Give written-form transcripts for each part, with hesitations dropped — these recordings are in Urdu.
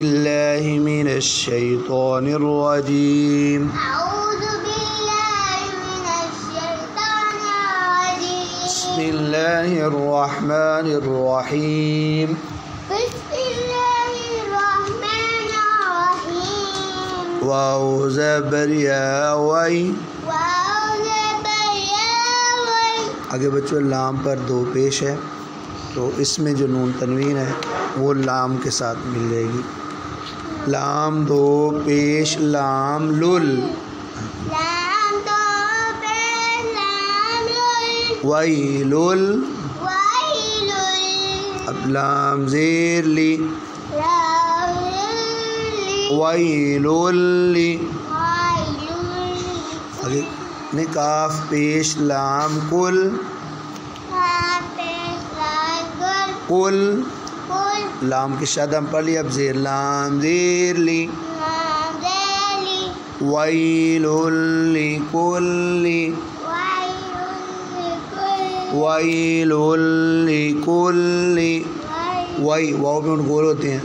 بالله من الشيطان الرجيم. أعوذ بالله من الشيطان الرجيم. بسم الله الرحمن الرحيم. بسم الله الرحمن الرحيم. واو زبر یا وی. واو زبر یا وی. آگے بچوں لام پر دو پیش ہے تو اس میں جو نون تنوین ہے وہ لام کے ساتھ مل جائے گی. لام دو پیش لام لل. لام دو پیش لام لل. ویلل. ویلل. اب لام زیر لی. لام لل. ویلل. ویلل. آگے نکاف پیش لام کل. لام پیش لام کل. کل. کل. لام کی شد ہم پڑھ لی. اب زیر لام زیر لی. لام زیر لی. ویلل لکل. ویلل لکل. وی واؤ میں گول ہوتے ہیں.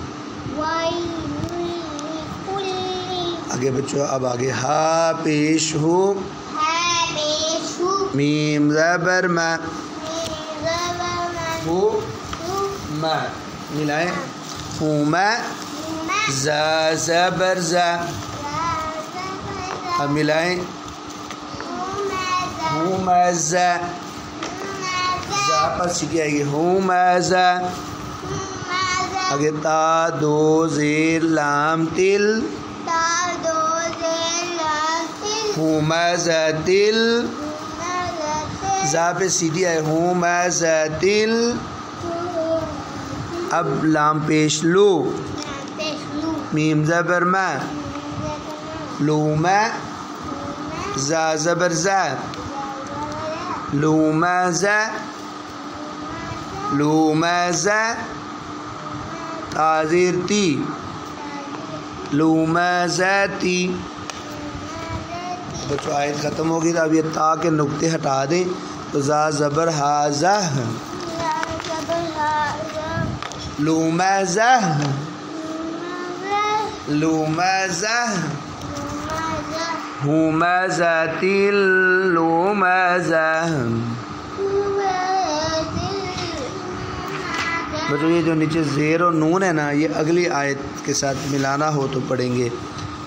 آگے بچوں اب آگے ہا پیش ہو. میم زبر ما. ہو ما ملائیں. ہوما. زا زبر زا. اب ملائیں. ہومزا. زا پر سیکھی آئے گی. ہومزا. آگے تا دو زیر لام تل. ہومزتل. زا پہ سیدھی آئے. ہومزتل. اب لام پیش لو. میم زبر ما. لوما. زا زبر زا. لومزا. لومزا. تا زیر تی. لومزتی. بچوں آیت ختم ہوگی تو اب یہ تا کے نقطے ہٹا دیں تو زا زبر ہازہ. لومزہ. لومزہ. ہومزتل. لومزہ. بچوں یہ جو نیچے زیر اور نون ہے نا یہ اگلی آیت کے ساتھ ملانا ہو تو پڑھیں گے.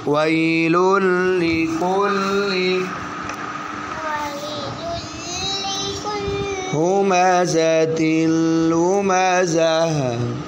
وَيْلٌ لِكُلِّ هُمَزَةٍ لُمَزَةٍ.